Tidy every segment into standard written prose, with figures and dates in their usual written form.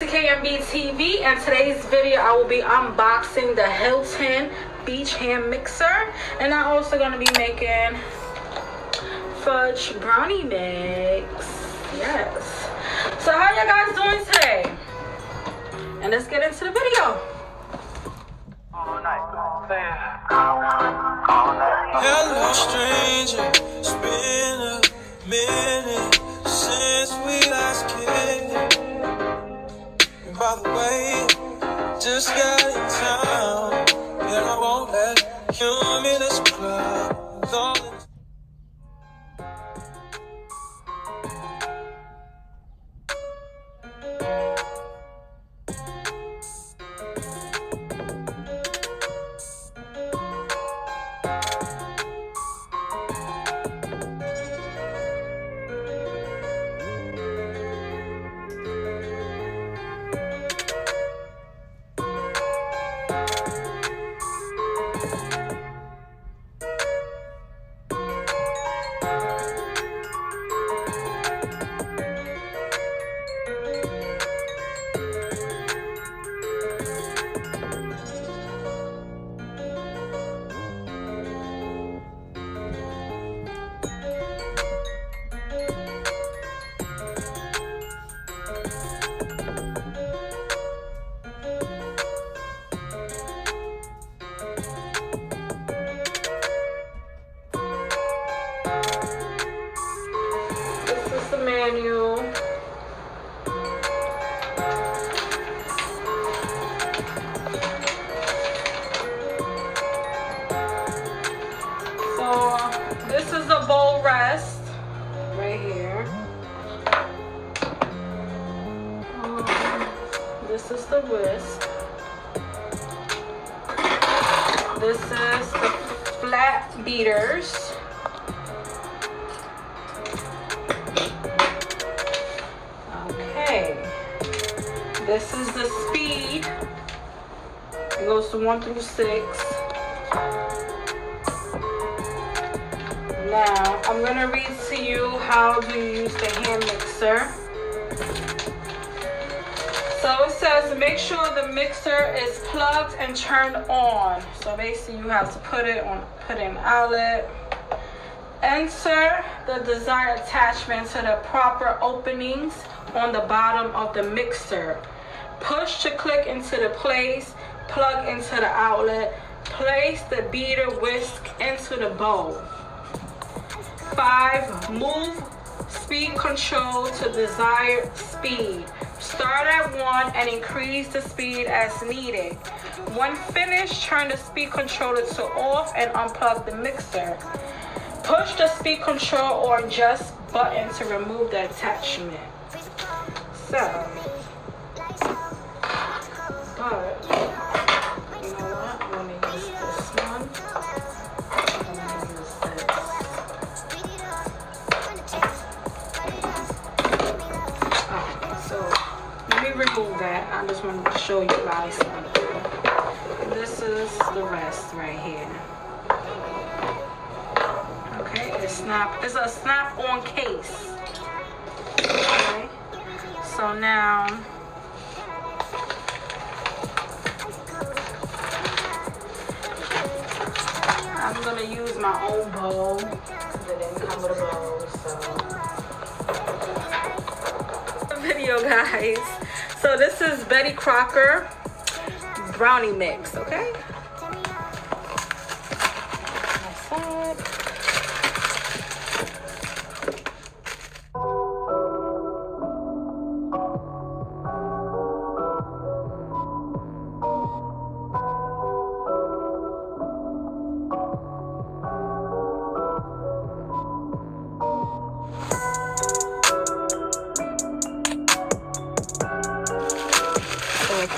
KMB TV, and today's video I will be unboxing the Hilton Beach Ham Mixer, and I'm also going to be making fudge brownie mix. Yes. So how you guys doing today? And let's get into the video. Hello stranger, it's been a minute since we last kicked. And by the way, just got in town, and I won't let you in this club. Manual. So this is the bowl rest right here. This is the whisk. This is the flat beaters. This is the speed. It goes to 1 through 6. Now, I'm going to read to you how to use the hand mixer. So it says, make sure the mixer is plugged and turned on. So basically you have to put in outlet. Enter the desired attachment to the proper openings on the bottom of the mixer. Push to click into the place, plug into the outlet, place the beater whisk into the bowl. 5. Move speed control to desired speed. Start at 1 and increase the speed as needed. When finished, turn the speed controller to off and unplug the mixer. Push the speed control or adjust button to remove the attachment. So, but, you know what, I'm going to use this one. I'm going to use this. Okay, so let me remove that. I just want to show you guys something. This is the rest right here. Okay, it's a snap-on case. Okay, so now I'm gonna use my own bowl because it didn't come with a bowl. So video, guys. So this is Betty Crocker brownie mix. Okay.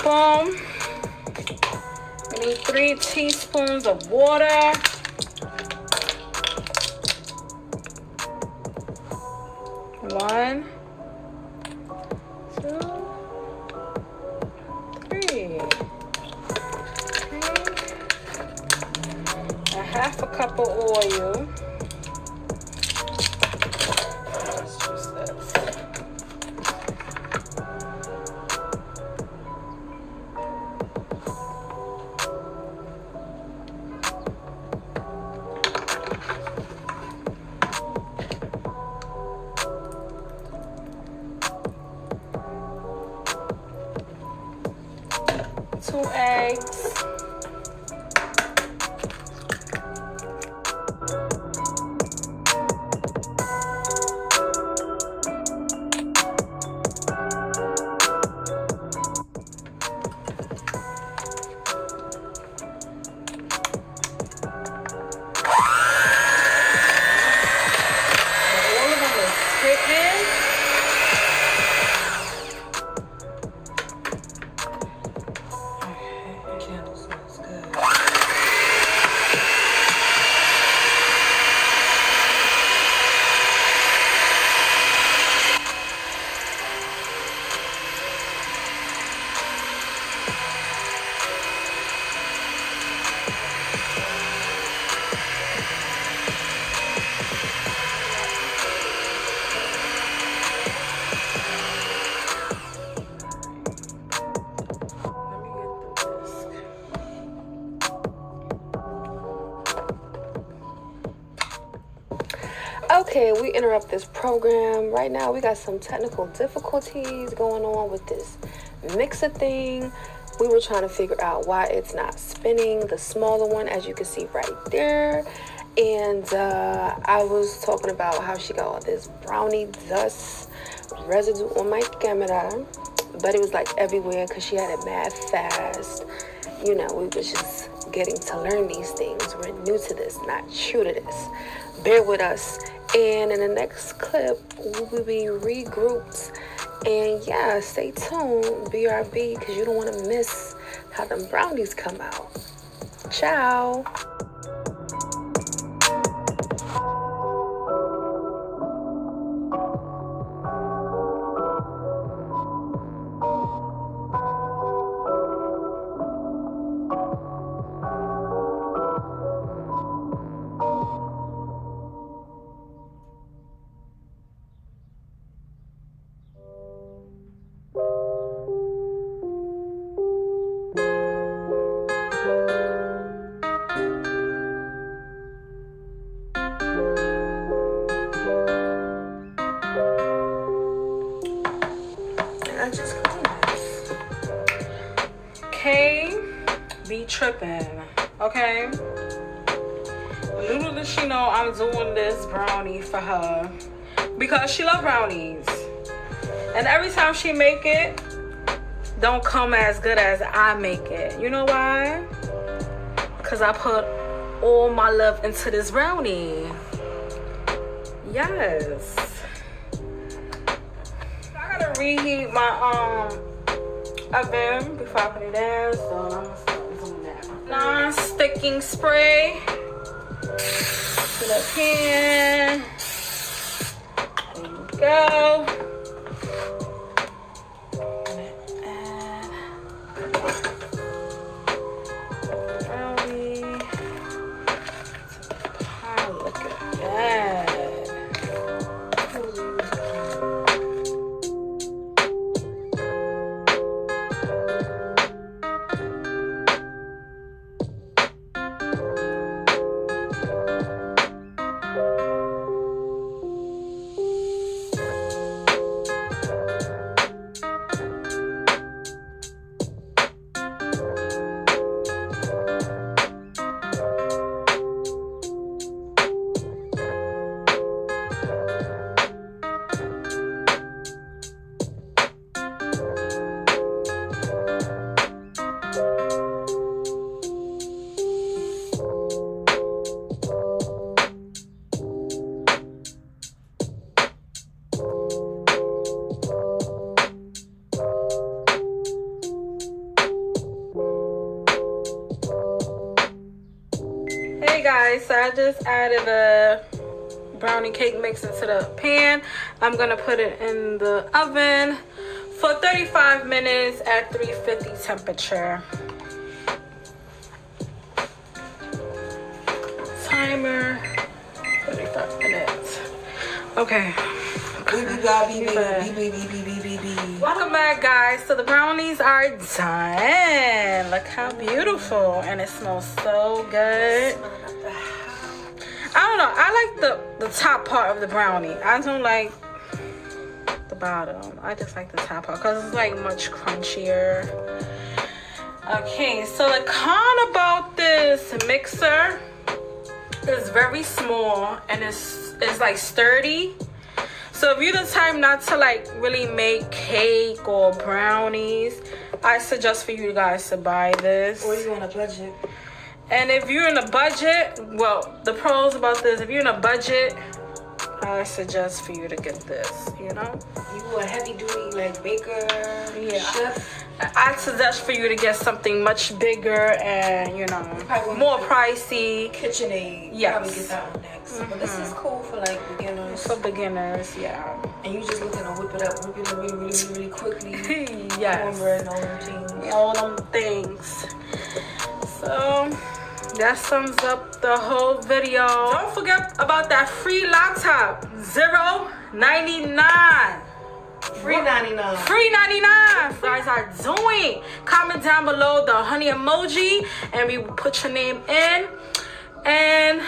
Boom. We need 3 teaspoons of water. 1, 2, 3. Okay. A half a cup of oil. 2 eggs. Okay, we interrupt this program. Right now, we got some technical difficulties going on with this mixer thing. We were trying to figure out why it's not spinning, the smaller one, as you can see right there. And I was talking about how she got all this brownie dust residue on my camera, but it was like everywhere because she had it mad fast. You know, we was just getting to learn these things. We're new to this, not true to this. Bear with us. And in the next clip, we will be regrouped. And yeah, stay tuned, BRB, because you don't want to miss how them brownies come out. Ciao. Be tripping, okay? Little does she know I'm doing this brownie for her because she loves brownies, and every time she make it, don't come as good as I make it. You know why? Because I put all my love into this brownie. Yes. I gotta reheat my oven before I put it in, so I'm gonna start doing that. Non-sticking spray to the pan. There you go. Guys, so I just added a brownie cake mix into the pan. I'm gonna put it in the oven for 35 minutes at 350 temperature. Timer 35 minutes. Okay. Welcome back, guys. So the brownies are done. Look how beautiful, and it smells so good. I don't know, I like the top part of the brownie. I don't like the bottom. I just like the top part because it's like much crunchier. Okay, so the con about this mixer is very small and it's like sturdy. So if you're the type not to like really make cake or brownies, I suggest for you guys to buy this. Or you on a budget. And if you're in a budget, well, the pros about this, if you're in a budget, I suggest for you to get this, you know? You a heavy duty like baker, chef? I suggest for you to get something much bigger and, you know, more pricey. KitchenAid. Yes. Probably get that one next. But this is cool for like beginners. For beginners, yeah. And you just looking to whip it up really quickly. Yes. Cornbread and all them things. Yeah, all them things. So that sums up the whole video. Don't forget about that free laptop. $0.99. Free 99. Free 99. You guys are doing. Comment down below the honey emoji and we will put your name in. And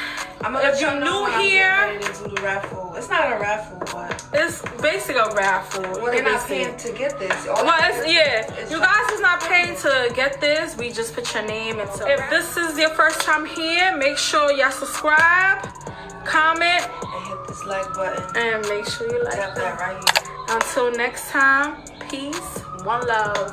if you're new here, do the raffle. It's not a raffle, but it's basically a raffle. Well, they're not paying to get this. You guys is not paying to get this. We just put your name into. If this is your first time here, make sure y'all subscribe, comment, and hit this like button. And make sure you like that right here. Until next time, peace, one love.